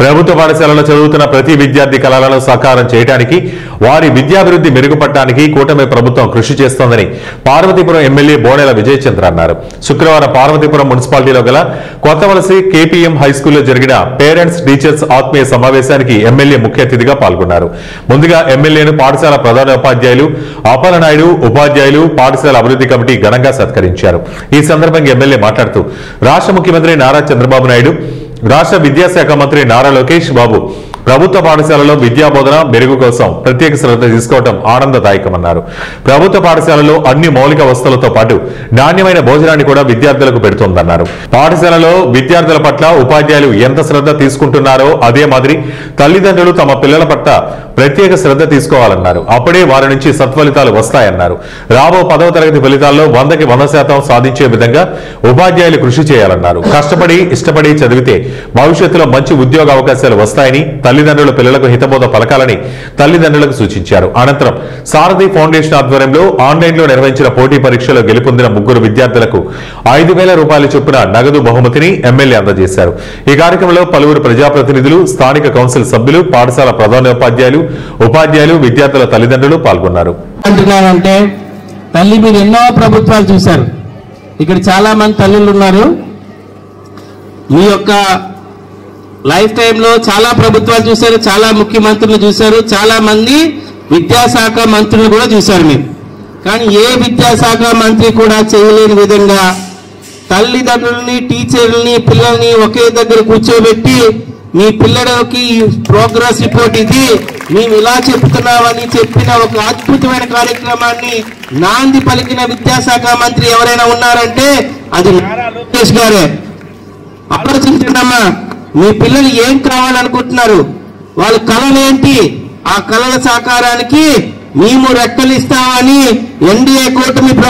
ప్రభుత్వ పాఠశాలలో చదువుతున్న ప్రతి విద్యార్థి కలలను సాకారం చేయడానికి వారి విద్యాభివృద్ధి మెరుగుపడటానికి కూటమి ప్రభుత్వం కృషి చేస్తోందని పార్వతీపురం ఎమ్మెల్యే బోడెల విజయచంద్ర అన్నారు. శుక్రవారం పార్వతీపురం మున్సిపాలిటీలో గల కొత్తవలసి కేపీఎం హైస్కూల్లో జరిగిన పేరెంట్స్ టీచర్స్ ఆత్మీయ సమావేశానికి ఎమ్మెల్యే ముఖ్య అతిథిగా పాల్గొన్నారు. ముందుగా ఎమ్మెల్యేను పాఠశాల ప్రధానోపాధ్యాయులు అప్పలనాయుడు, ఉపాధ్యాయులు, పాఠశాల అభివృద్ధి కమిటీ ఘనంగా సత్కరించారు. ఈ సందర్భంగా ఎమ్మెల్యే మాట్లాడుతూ రాష్ట్ర ముఖ్యమంత్రి నారా చంద్రబాబు నాయుడు, రాష్ట్ర విద్యాశాఖ మంత్రి నారా లోకేష్ బాబు ప్రభుత్వ పాఠశాలలో విద్యాబోధన మెరుగు కోసం ప్రత్యేక శ్రద్ధ తీసుకోవడం ఆనందదాయకమన్నారు. ప్రభుత్వ పాఠశాలలో అన్ని మౌలిక వసతులతో పాటు నాణ్యమైన భోజనాన్ని కూడా విద్యార్థులకు పెడుతోందన్నారు. పాఠశాలలో విద్యార్థుల పట్ల ఉపాధ్యాయులు ఎంత శ్రద్ధ తీసుకుంటున్నారో అదే మాదిరి తల్లిదండ్రులు తమ పిల్లల పట్ల ప్రత్యేక శ్రద్ధ తీసుకోవాలన్నారు. అప్పుడే వారి నుంచి సత్ఫలితాలు వస్తాయన్నారు. రాబో 10వ తరగతి ఫలితాల్లో 100కి 100% సాధించే విధంగా ఉపాధ్యాయులు కృషి చేయాలన్నారు. కష్టపడి ఇష్టపడి చదివితే భవిష్యత్తులో మంచి ఉద్యోగ అవకాశాలు వస్తాయని, తల్లిదండ్రుల పిల్లలకు హితబోధ పలకాలని తల్లిదండ్రులకు సూచించారు. అనంతరం సారథి ఫౌండేషన్ ఆధ్వర్యంలో ఆన్లైన్లో నిర్వహించిన పోటీ పరీక్షలో గెలుపొందిన 3 విద్యార్థులకు 5,000 రూపాయల చొప్పున నగదు బహుమతిని ఎమ్మెల్యే అందజేశారు. ఈ కార్యక్రమంలో పలువురు ప్రజాప్రతినిధులు, స్థానిక కౌన్సిల్ సభ్యులు, పాఠశాల ప్రధానోపాధ్యాయులు, ఉపాధ్యాయులు, విద్యార్థుల తల్లిదండ్రులు పాల్గొన్నారు. అంటున్నానంటే తల్లి మీరు ఎన్నో ప్రభుత్వాలు చూశారు. ఇక్కడ చాలా మంది తల్లులు ఉన్నారు. మీ యొక్క లైఫ్ టైంలో చాలా ప్రభుత్వాలు చూశారు, చాలా ముఖ్యమంత్రులు చూశారు, చాలా మంది విద్యాశాఖ మంత్రులు కూడా చూశారు మీరు. కానీ ఏ విద్యాశాఖ మంత్రి కూడా చేయలేని విధంగా తల్లిదండ్రులని, టీచర్లని, పిల్లల్ని ఒకే దగ్గర కూర్చోబెట్టి మీ పిల్లలకి ప్రోగ్రెస్ రిపోర్ట్ ఇది, మేము ఇలా చెప్తున్నామని చెప్పిన ఒక అద్భుతమైన కార్యక్రమాన్ని నాంది పలికిన విద్యాశాఖ మంత్రి ఎవరైనా ఉన్నారంటే అది నారా లోకేష్ గారే. ఆలోచించండమ్మా, మీ పిల్లలు ఏం కావాలనుకుంటున్నారు, వాళ్ళ కళలేంటి, ఆ కళల సాకారానికి మేము రెక్కలిస్తామని ఎన్డీఏ కూటమి